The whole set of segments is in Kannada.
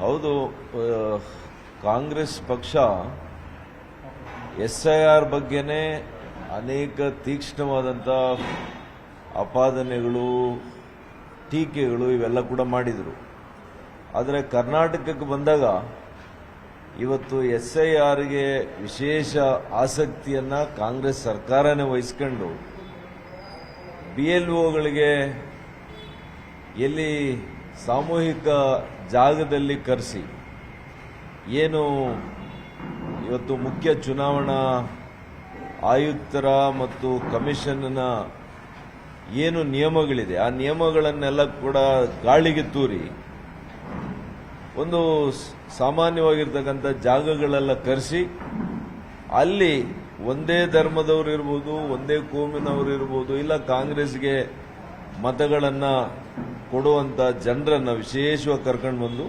ಹೌದು. ಕಾಂಗ್ರೆಸ್ ಪಕ್ಷ SIR ಬಗ್ಗೆನೇ ಅನೇಕ ತೀಕ್ಷ್ಣವಾದಂಥ ಅಪಾದನೆಗಳು, ಟೀಕೆಗಳು ಇವೆಲ್ಲ ಕೂಡ ಮಾಡಿದರು. ಆದರೆ ಕರ್ನಾಟಕಕ್ಕೆ ಬಂದಾಗ ಇವತ್ತು SIRಗೆ ವಿಶೇಷ ಆಸಕ್ತಿಯನ್ನು ಕಾಂಗ್ರೆಸ್ ಸರ್ಕಾರನೇ ವಹಿಸ್ಕೊಂಡು BLOಗಳಿಗೆ ಎಲ್ಲಿ ಸಾಮೂಹಿಕ ಜಾಗದಲ್ಲಿ ಕರೆಸಿ ಏನು ಇವತ್ತು ಮುಖ್ಯ ಚುನಾವಣಾ ಆಯುಕ್ತರ ಮತ್ತು ಕಮಿಷನ್ನ ಏನು ನಿಯಮಗಳಿದೆ ಆ ನಿಯಮಗಳನ್ನೆಲ್ಲ ಕೂಡ ಗಾಳಿಗೆ ತೂರಿ ಒಂದು ಸಾಮಾನ್ಯವಾಗಿರ್ತಕ್ಕಂಥ ಜಾಗಗಳೆಲ್ಲ ಕರೆಸಿ ಅಲ್ಲಿ ಒಂದೇ ಧರ್ಮದವರು ಇರ್ಬೋದು, ಒಂದೇ ಕೋಮಿನವರು ಇರ್ಬೋದು, ಇಲ್ಲ ಕಾಂಗ್ರೆಸ್ಗೆ ಮತಗಳನ್ನು ಕೊಡುವಂಥ ಜನರನ್ನು ವಿಶೇಷವಾಗಿ ಕರ್ಕೊಂಡು ಬಂದು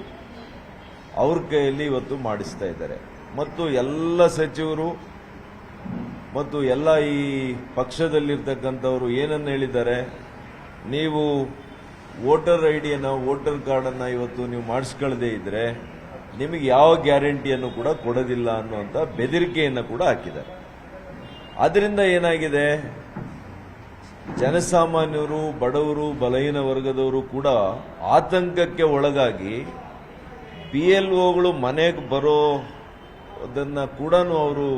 ಅವ್ರ ಕೈಯಲ್ಲಿ ಇವತ್ತು ಮಾಡಿಸ್ತಾ ಇದ್ದಾರೆ. ಮತ್ತು ಎಲ್ಲ ಸಚಿವರು ಮತ್ತು ಎಲ್ಲ ಈ ಪಕ್ಷದಲ್ಲಿರ್ತಕ್ಕಂಥವರು ಏನನ್ನು ಹೇಳಿದ್ದಾರೆ, ನೀವು ವೋಟರ್ ಐಡಿಯನ್ನು, ವೋಟರ್ ಕಾರ್ಡನ್ನು ಇವತ್ತು ನೀವು ಮಾಡಿಸ್ಕೊಳ್ಳದೇ ಇದ್ರೆ ನಿಮಗೆ ಯಾವ ಗ್ಯಾರಂಟಿಯನ್ನು ಕೂಡ ಕೊಡೋದಿಲ್ಲ ಅನ್ನುವಂಥ ಬೆದರಿಕೆಯನ್ನು ಕೂಡ ಹಾಕಿದ್ದಾರೆ. ಅದರಿಂದ ಏನಾಗಿದೆ, ಜನಸಾಮಾನ್ಯರು, ಬಡವರು, ಬಲಹೀನ ವರ್ಗದವರು ಕೂಡ ಆತಂಕಕ್ಕೆ ಒಳಗಾಗಿ BLOಗಳು ಮನೆಗೆ ಬರೋದನ್ನು ಕೂಡ ಅವರು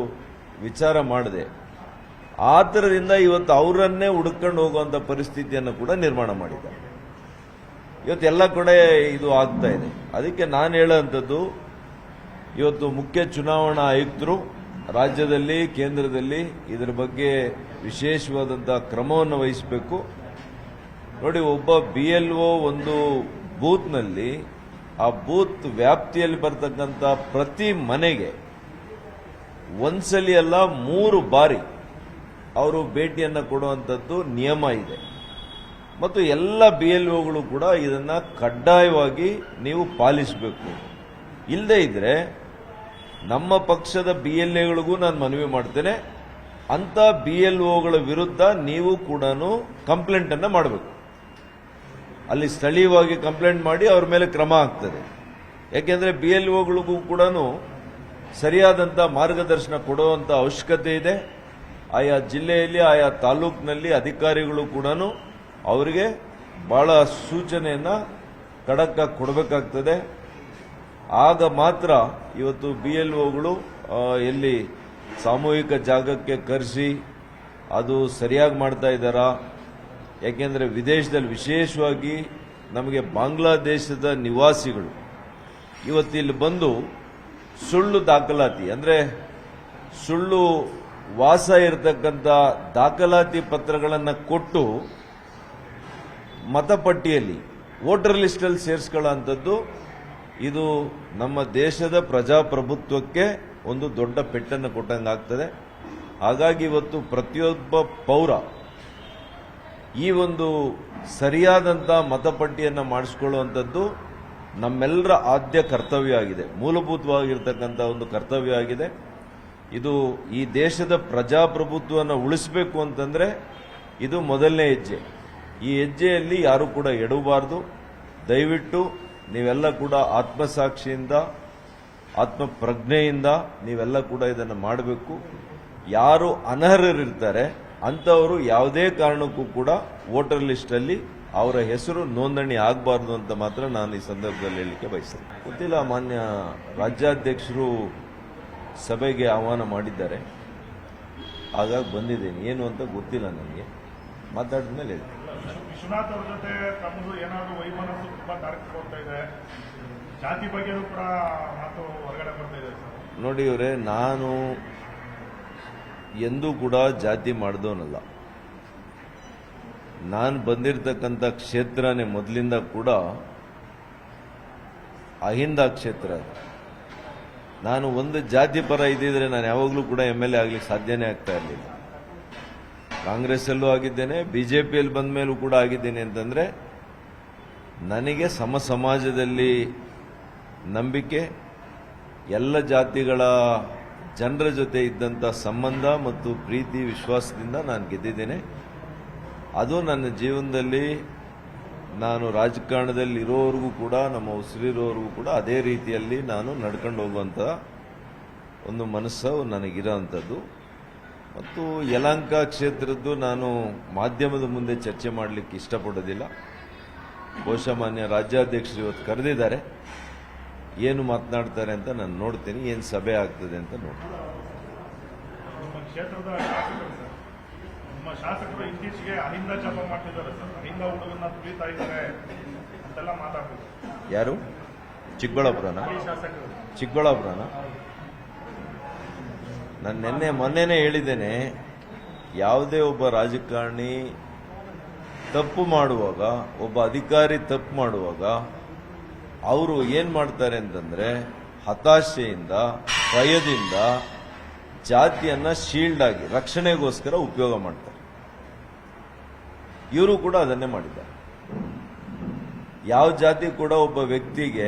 ವಿಚಾರ ಮಾಡದೆ ಆ ಥರದಿಂದ ಇವತ್ತು ಅವರನ್ನೇ ಹುಡುಕೊಂಡು ಹೋಗುವಂಥ ಪರಿಸ್ಥಿತಿಯನ್ನು ಕೂಡ ನಿರ್ಮಾಣ ಮಾಡಿದ್ದಾರೆ. ಇವತ್ತು ಎಲ್ಲ ಕಡೆ ಇದು ಆಗ್ತಾ ಇದೆ. ಅದಕ್ಕೆ ನಾನು ಹೇಳೋಂಥದ್ದು, ಇವತ್ತು ಮುಖ್ಯ ಚುನಾವಣಾ ಆಯುಕ್ತರು ರಾಜ್ಯದಲ್ಲಿ, ಕೇಂದ್ರದಲ್ಲಿ ಇದರ ಬಗ್ಗೆ ವಿಶೇಷವಾದಂಥ ಕ್ರಮವನ್ನು ವಹಿಸಬೇಕು. ನೋಡಿ, ಒಬ್ಬ BLO ಒಂದು ಬೂತ್ನಲ್ಲಿ, ಆ ಬೂತ್ ವ್ಯಾಪ್ತಿಯಲ್ಲಿ ಬರ್ತಕ್ಕಂಥ ಪ್ರತಿ ಮನೆಗೆ ಒಂದ್ಸಲಿ ಅಲ್ಲ 3 ಬಾರಿ ಅವರು ಭೇಟಿಯನ್ನು ಕೊಡುವಂಥದ್ದು ನಿಯಮ ಇದೆ. ಮತ್ತು ಎಲ್ಲ BLOಗಳು ಕೂಡ ಇದನ್ನ ಕಡ್ಡಾಯವಾಗಿ ನೀವು ಪಾಲಿಸಬೇಕು. ಇಲ್ಲದೇ ಇದ್ರೆ ನಮ್ಮ ಪಕ್ಷದ BLAಗಳಿಗೂ ನಾನು ಮನವಿ ಮಾಡ್ತೇನೆ, ಅಂತ BLOಗಳ ವಿರುದ್ಧ ನೀವು ಕೂಡ ಕಂಪ್ಲೇಂಟ್ ಅನ್ನ ಮಾಡಬೇಕು. ಅಲ್ಲಿ ಸ್ಥಳೀಯವಾಗಿ ಕಂಪ್ಲೇಂಟ್ ಮಾಡಿ ಅವ್ರ ಮೇಲೆ ಕ್ರಮ ಆಗ್ತದೆ. ಯಾಕೆಂದ್ರೆ BLOಗಳಿಗೂ ಕೂಡ ಸರಿಯಾದಂಥ ಮಾರ್ಗದರ್ಶನ ಕೊಡುವಂಥ ಅವಶ್ಯಕತೆ ಇದೆ. ಆಯಾ ಜಿಲ್ಲೆಯಲ್ಲಿ, ಆಯಾ ತಾಲೂಕಿನಲ್ಲಿ ಅಧಿಕಾರಿಗಳು ಕೂಡ ಅವರಿಗೆ ಬಹಳ ಸೂಚನೆಯನ್ನ ಖಡಕ್ಕಾಗಿ ಕೊಡಬೇಕಾಗ್ತದೆ. ಆಗ ಮಾತ್ರ ಇವತ್ತು BLOಗಳು ಎಲ್ಲಿ ಸಾಮೂಹಿಕ ಜಾಗಕ್ಕೆ ಕರೆಸಿ ಅದು ಸರಿಯಾಗಿ ಮಾಡ್ತಾ ಇದ್ದಾರಾ. ಯಾಕೆಂದರೆ ವಿದೇಶದಲ್ಲಿ ವಿಶೇಷವಾಗಿ ನಮಗೆ ಬಾಂಗ್ಲಾದೇಶದ ನಿವಾಸಿಗಳು ಇವತ್ತಿಲ್ಲಿ ಬಂದು ಸುಳ್ಳು ದಾಖಲಾತಿ, ಅಂದರೆ ಸುಳ್ಳು ವಾಸ ಇರತಕ್ಕಂಥ ದಾಖಲಾತಿ ಪತ್ರಗಳನ್ನು ಕೊಟ್ಟು ಮತಪಟ್ಟಿಯಲ್ಲಿ, ವೋಟರ್ ಲಿಸ್ಟಲ್ಲಿ ಸೇರಿಸ್ಕೊಳ್ಳೋಂಥದ್ದು ಇದು ನಮ್ಮ ದೇಶದ ಪ್ರಜಾಪ್ರಭುತ್ವಕ್ಕೆ ಒಂದು ದೊಡ್ಡ ಪೆಟ್ಟನ್ನು ಕೊಟ್ಟಂಗಾಗ್ತದೆ. ಹಾಗಾಗಿ ಇವತ್ತು ಪ್ರತಿಯೊಬ್ಬ ಪೌರ ಈ ಒಂದು ಸರಿಯಾದಂಥ ಮತಪಟ್ಟಿಯನ್ನು ಮಾಡಿಸ್ಕೊಳ್ಳುವಂಥದ್ದು ನಮ್ಮೆಲ್ಲರ ಆದ್ಯ ಕರ್ತವ್ಯ ಆಗಿದೆ, ಮೂಲಭೂತವಾಗಿರ್ತಕ್ಕಂಥ ಒಂದು ಕರ್ತವ್ಯ ಆಗಿದೆ. ಇದು ಈ ದೇಶದ ಪ್ರಜಾಪ್ರಭುತ್ವವನ್ನು ಉಳಿಸಬೇಕು ಅಂತಂದ್ರೆ ಇದು ಮೊದಲನೇ ಹೆಜ್ಜೆ. ಈ ಹೆಜ್ಜೆಯಲ್ಲಿ ಯಾರು ಕೂಡ ಎಡವಬಾರದು. ದಯವಿಟ್ಟು ನೀವೆಲ್ಲ ಕೂಡ ಆತ್ಮಸಾಕ್ಷಿಯಿಂದ, ಆತ್ಮಪ್ರಜ್ಞೆಯಿಂದ ನೀವೆಲ್ಲ ಕೂಡ ಇದನ್ನು ಮಾಡಬೇಕು. ಯಾರು ಅನರ್ಹರಿರ್ತಾರೆ ಅಂಥವರು ಯಾವುದೇ ಕಾರಣಕ್ಕೂ ಕೂಡ ವೋಟರ್ ಲಿಸ್ಟಲ್ಲಿ ಅವರ ಹೆಸರು ನೋಂದಣಿ ಆಗಬಾರ್ದು ಅಂತ ಮಾತ್ರ ನಾನು ಈ ಸಂದರ್ಭದಲ್ಲಿ ಹೇಳಲಿಕ್ಕೆ ಬಯಸ್ತೇನೆ. ಗೊತ್ತಿಲ್ಲ, ಮಾನ್ಯ ರಾಜ್ಯಾಧ್ಯಕ್ಷರು ಸಭೆಗೆ ಆಹ್ವಾನ ಮಾಡಿದ್ದಾರೆ, ಹಾಗಾಗಿ ಬಂದಿದ್ದೇನೆ. ಏನು ಅಂತ ಗೊತ್ತಿಲ್ಲ ನನಗೆ, ಮಾತಾಡಿದ ಮೇಲೆ ಹೇಳ್ತೀನಿ. ವಿಶ್ವನಾಥ್ ಅವರ ಜೊತೆ ತಮ್ಮದು ಏನಾದರೂ ವೈಮನಸ್ಸು ತುಂಬಾ ತಾರಕ ಹೋಗ್ತಾ ಇದೆ, ಜಾತಿ ಬಗ್ಗೆನೂ ಕೂಡ ಮಾತು ಹೊರಗಡೆ ಬರ್ತಾ ಇದೆ ಸರ್. ನೋಡಿ ಇವರೇ, ನಾನು ಎಂದೂ ಕೂಡ ಜಾತಿ ಮಾಡಿದವನಲ್ಲ. ನಾನು ಬಂದಿರತಕ್ಕಂಥ ಕ್ಷೇತ್ರನೇ ಮೊದಲಿಂದ ಕೂಡ ಅಹಿಂದ ಕ್ಷೇತ್ರ. ನಾನು ಒಂದು ಜಾತಿ ಪರ ಇದ್ದಿದ್ರೆ ನಾನು ಯಾವಾಗಲೂ ಕೂಡ MLA ಆಗ್ಲಿಕ್ಕೆ ಸಾಧ್ಯನೇ ಆಗ್ತಾ ಇರಲಿಲ್ಲ. ಕಾಂಗ್ರೆಸ್ಸಲ್ಲೂ ಆಗಿದ್ದೇನೆ, BJPಯಲ್ಲಿ ಬಂದ ಮೇಲೂ ಕೂಡ ಆಗಿದ್ದೇನೆ. ಅಂತಂದ್ರೆ ನನಗೆ ಸಮಾಜದಲ್ಲಿ ನಂಬಿಕೆ, ಎಲ್ಲ ಜಾತಿಗಳ ಜನರ ಜೊತೆ ಇದ್ದಂಥ ಸಂಬಂಧ ಮತ್ತು ಪ್ರೀತಿ ವಿಶ್ವಾಸದಿಂದ ನಾನು ಗೆದ್ದಿದ್ದೇನೆ. ಅದು ನನ್ನ ಜೀವನದಲ್ಲಿ ನಾನು ರಾಜಕಾರಣದಲ್ಲಿ ಇರೋವರೆಗೂ ಕೂಡ ನಮ್ಮ ಉಸಿರಿರೋವರೆಗೂ ಕೂಡ ಅದೇ ರೀತಿಯಲ್ಲಿ ನಾನು ನಡ್ಕೊಂಡು ಹೋಗುವಂಥ ಒಂದು ಮನಸ್ಸು ನನಗಿರೋವಂಥದ್ದು. ಮತ್ತು ಯಲಹಂಕ ಕ್ಷೇತ್ರದ್ದು ನಾನು ಮಾಧ್ಯಮದ ಮುಂದೆ ಚರ್ಚೆ ಮಾಡಲಿಕ್ಕೆ ಇಷ್ಟಪಡೋದಿಲ್ಲ. ಬಹುಶಃ ಮಾನ್ಯ ರಾಜ್ಯಾಧ್ಯಕ್ಷರು ಇವತ್ತು ಕರೆದಿದ್ದಾರೆ, ಏನು ಮಾತನಾಡ್ತಾರೆ ಅಂತ ನಾನು ನೋಡ್ತೀನಿ, ಏನು ಸಭೆ ಆಗ್ತದೆ ಅಂತ ನೋಡ್ತೀನಿ. ನಿಮ್ಮ ಕ್ಷೇತ್ರದ ಶಾಸಕರು ಸರ್, ನಿಮ್ಮ ಶಾಸಕರು ಇತ್ತೀಚೆಗೆ ಅಹಿಂದ ಜಪ ಮಾಡ್ತಿದ್ದಾರೆ ಸರ್, ಅಹಿಂದ ಹುಡುಗನ್ನ ತುಳಿತಾ ಇದ್ದಾರೆ ಅಂತೆಲ್ಲ ಮಾತಾಡ್ತಿದ್ದಾರೆ. ಯಾರು? ಚಿಕ್ಕಬಳ್ಳಾಪುರನ? ಶಾಸಕರು ಚಿಕ್ಕಬಳ್ಳಾಪುರನ? ನಾನು ಮೊನ್ನೆನೇ ಹೇಳಿದ್ದೇನೆ, ಯಾವುದೇ ಒಬ್ಬ ರಾಜಕಾರಣಿ ತಪ್ಪು ಮಾಡುವಾಗ, ಒಬ್ಬ ಅಧಿಕಾರಿ ತಪ್ಪು ಮಾಡುವಾಗ ಅವರು ಏನು ಮಾಡ್ತಾರೆ ಅಂತಂದ್ರೆ ಹತಾಶೆಯಿಂದ, ಭಯದಿಂದ ಜಾತಿಯನ್ನ ಶೀಲ್ಡ್ ಆಗಿ ರಕ್ಷಣೆಗೋಸ್ಕರ ಉಪಯೋಗ ಮಾಡ್ತಾರೆ. ಇವರು ಕೂಡ ಅದನ್ನೇ ಮಾಡಿದ್ದಾರೆ. ಯಾವ ಜಾತಿ ಕೂಡ ಒಬ್ಬ ವ್ಯಕ್ತಿಗೆ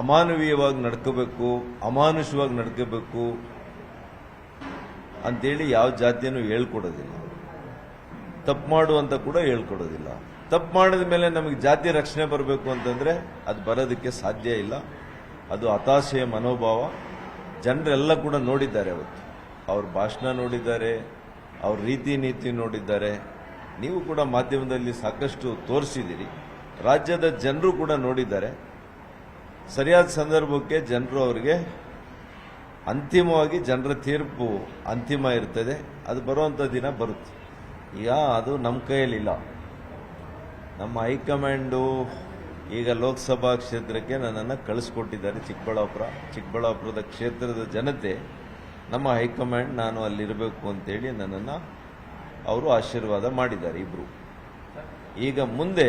ಅಮಾನವೀಯವಾಗಿ ನಡ್ಕೋಬೇಕು, ಅಮಾನುಷವಾಗಿ ನಡ್ಕೋಬೇಕು ಅಂತೇಳಿ ಯಾವ ಜಾತಿಯನ್ನು ಹೇಳ್ಕೊಡೋದಿಲ್ಲ. ತಪ್ಪು ಮಾಡುವಂತ ಕೂಡ ಹೇಳ್ಕೊಡೋದಿಲ್ಲ. ತಪ್ಪು ಮಾಡಿದ ಮೇಲೆ ನಮಗೆ ಜಾತಿ ರಕ್ಷಣೆ ಬರಬೇಕು ಅಂತಂದ್ರೆ ಅದು ಬರೋದಕ್ಕೆ ಸಾಧ್ಯ ಇಲ್ಲ. ಅದು ಹತಾಶೆಯ ಮನೋಭಾವ. ಜನರೆಲ್ಲ ಕೂಡ ನೋಡಿದ್ದಾರೆ, ಅವತ್ತು ಅವ್ರ ಭಾಷಣ ನೋಡಿದ್ದಾರೆ, ಅವ್ರ ರೀತಿ ನೀತಿ ನೋಡಿದ್ದಾರೆ. ನೀವು ಕೂಡ ಮಾಧ್ಯಮದಲ್ಲಿ ಸಾಕಷ್ಟು ತೋರಿಸಿದ್ದೀರಿ, ರಾಜ್ಯದ ಜನರು ಕೂಡ ನೋಡಿದ್ದಾರೆ. ಸರಿಯಾದ ಸಂದರ್ಭಕ್ಕೆ ಜನರು ಅವರಿಗೆ ಅಂತಿಮವಾಗಿ ಜನರ ತೀರ್ಪು ಅಂತಿಮ ಇರ್ತದೆ. ಅದು ಬರುವಂಥ ದಿನ ಬರುತ್ತೆ. ಈಗ ಅದು ನಮ್ಮ ಕೈಯಲ್ಲಿಲ್ಲ. ನಮ್ಮ ಹೈಕಮಾಂಡು ಈಗ ಲೋಕಸಭಾ ಕ್ಷೇತ್ರಕ್ಕೆ ನನ್ನನ್ನು ಕಳಿಸ್ಕೊಟ್ಟಿದ್ದಾರೆ. ಚಿಕ್ಕಬಳ್ಳಾಪುರದ ಕ್ಷೇತ್ರದ ಜನತೆ, ನಮ್ಮ ಹೈಕಮಾಂಡ್ ನಾನು ಅಲ್ಲಿರಬೇಕು ಅಂತೇಳಿ ನನ್ನನ್ನು ಅವರು ಆಶೀರ್ವಾದ ಮಾಡಿದ್ದಾರೆ ಇಬ್ರು. ಈಗ ಮುಂದೆ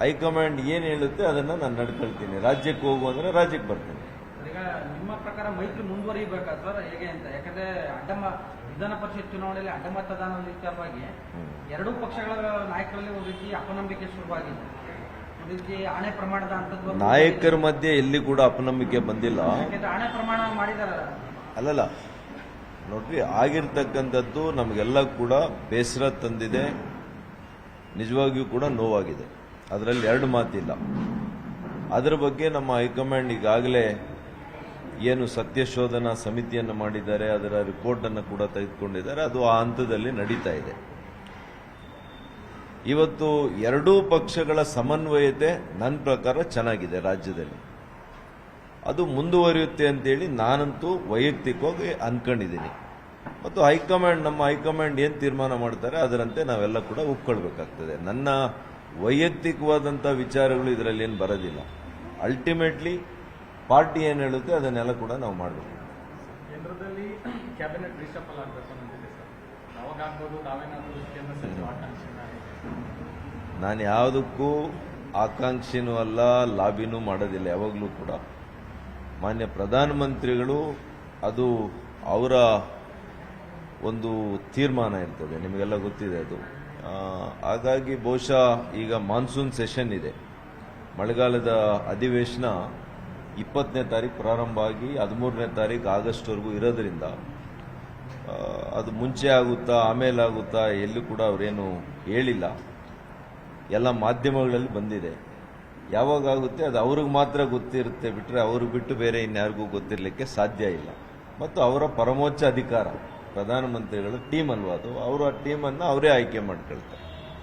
ಹೈಕಮಾಂಡ್ ಏನು ಹೇಳುತ್ತೆ ಅದನ್ನು ನಾನು ನಡ್ಕೊಳ್ತೀನಿ. ರಾಜ್ಯಕ್ಕೆ ಹೋಗು ಅಂದರೆ ರಾಜ್ಯಕ್ಕೆ ಬರ್ತೀನಿ. ಈಗ ನಿಮ್ಮ ಪ್ರಕಾರ ಮೈತ್ರಿ ಮುಂದುವರಿಬೇಕಾ ಸರ್, ಹೇಗೆ ಅಂತ? ಯಾಕಂದ್ರೆ ವಿಧಾನ ಪರಿಷತ್ ಚುನಾವಣೆಯಲ್ಲಿ ಅಡ್ಡಮತದಾನದ ವಿಚಾರವಾಗಿ ಎರಡೂ ಪಕ್ಷಗಳ ನಾಯಕರಲ್ಲಿ ಒಂದು ರೀತಿ ಅಪನಂಬಿಕೆ ಶುರುವಾಗಿದೆ. ಒಂದು ರೀತಿ ಹಣೆ ಪ್ರಮಾಣದ ಅಂತದ್ದು ನಾಯಕರ ಮಧ್ಯೆ ಎಲ್ಲಿ ಕೂಡ ಅಪನಂಬಿಕೆ ಬಂದಿಲ್ಲ. ಯಾಕಂದ್ರೆ ಹಣೆ ಪ್ರಮಾಣ ಮಾಡಿದಾರ ಅಲ್ಲಲ್ಲ, ನೋಡ್ರಿ, ಆಗಿರ್ತಕ್ಕಂಥದ್ದು ನಮಗೆಲ್ಲ ಕೂಡ ಬೇಸರ ತಂದಿದೆ, ನಿಜವಾಗಿಯೂ ಕೂಡ ನೋವಾಗಿದೆ. ಅದರಲ್ಲಿ ಎರಡು ಮಾತಿಲ್ಲ. ಅದರ ಬಗ್ಗೆ ನಮ್ಮ ಹೈಕಮಾಂಡ್ ಈಗಾಗಲೇ ಏನು ಸತ್ಯಶೋಧನಾ ಸಮಿತಿಯನ್ನು ಮಾಡಿದ್ದಾರೆ, ಅದರ ರಿಪೋರ್ಟ್ ಅನ್ನು ಕೂಡ ತೆಗೆದುಕೊಂಡಿದ್ದಾರೆ. ಅದು ಆ ಹಂತದಲ್ಲಿ ನಡೀತಾ ಇದೆ. ಇವತ್ತು ಎರಡೂ ಪಕ್ಷಗಳ ಸಮನ್ವಯತೆ ನನ್ನ ಪ್ರಕಾರ ಚೆನ್ನಾಗಿದೆ ರಾಜ್ಯದಲ್ಲಿ. ಅದು ಮುಂದುವರಿಯುತ್ತೆ ಅಂತೇಳಿ ನಾನಂತೂ ವೈಯಕ್ತಿಕವಾಗಿ ಅನ್ಕೊಂಡಿದ್ದೀನಿ. ಮತ್ತು ನಮ್ಮ ಹೈಕಮಾಂಡ್ ಏನು ತೀರ್ಮಾನ ಮಾಡ್ತಾರೆ ಅದರಂತೆ ನಾವೆಲ್ಲ ಕೂಡ ಒಪ್ಕೊಳ್ಬೇಕಾಗ್ತದೆ. ನನ್ನ ವೈಯಕ್ತಿಕವಾದಂಥ ವಿಚಾರಗಳು ಇದರಲ್ಲಿ ಏನು ಬರೋದಿಲ್ಲ. ಅಲ್ಟಿಮೇಟ್ಲಿ ಪಾರ್ಟಿ ಏನು ಹೇಳುತ್ತೆ ಅದನ್ನೆಲ್ಲ ಕೂಡ ನಾವು ಮಾಡಬೇಕು. ಕೇಂದ್ರದಲ್ಲಿ ಕ್ಯಾಬಿನೆಟ್ ರೀಶಫಲ್ ಆಗಬೇಕು ಅನ್ನೋದಿದೆ ಸರ್, ಯಾವಾಗ ಆಗ್ಬೋದು? ತಾವೇನಾದರೂ ಕೇಂದ್ರ ಸಚಿವ ಆಕಾಂಕ್ಷಿ? ನಾನು ಯಾವುದಕ್ಕೂ ಆಕಾಂಕ್ಷಿನೂ ಅಲ್ಲ, ಲಾಬಿನೂ ಮಾಡೋದಿಲ್ಲ. ಯಾವಾಗಲೂ ಕೂಡ ಮಾನ್ಯ ಪ್ರಧಾನಮಂತ್ರಿಗಳು ಅದು ಅವರ ಒಂದು ತೀರ್ಮಾನ ಇರ್ತದೆ, ನಿಮಗೆಲ್ಲ ಗೊತ್ತಿದೆ ಅದು. ಹಾಗಾಗಿ ಬಹುಶಃ ಈಗ ಮಾನ್ಸೂನ್ ಸೆಷನ್ ಇದೆ, ಮಳೆಗಾಲದ ಅಧಿವೇಶನ 20ನೇ ತಾರೀಕು ಪ್ರಾರಂಭ ಆಗಿ 13ನೇ ತಾರೀಕು ಆಗಸ್ಟ್ವರೆಗೂ ಇರೋದ್ರಿಂದ ಅದು ಮುಂಚೆ ಆಗುತ್ತಾ ಆಮೇಲೆ ಆಗುತ್ತಾ ಎಲ್ಲೂ ಕೂಡ ಅವರೇನು ಹೇಳಿಲ್ಲ. ಎಲ್ಲ ಮಾಧ್ಯಮಗಳಲ್ಲಿ ಬಂದಿದೆ. ಯಾವಾಗುತ್ತೆ ಅದು ಅವ್ರಿಗೆ ಮಾತ್ರ ಗೊತ್ತಿರುತ್ತೆ ಬಿಟ್ಟರೆ ಅವ್ರಿಗೆ ಬಿಟ್ಟು ಬೇರೆ ಇನ್ಯಾರಿಗೂ ಗೊತ್ತಿರಲಿಕ್ಕೆ ಸಾಧ್ಯ ಇಲ್ಲ. ಮತ್ತು ಅವರ ಪರಮೋಚ್ಚ ಅಧಿಕಾರ ಪ್ರಧಾನಮಂತ್ರಿಗಳ ಟೀಮ್ ಅಲ್ವಾ ಅದು, ಅವರ ಟೀಮನ್ನು ಅವರೇ ಆಯ್ಕೆ ಮಾಡ್ಕೊಳ್ತಾರೆ.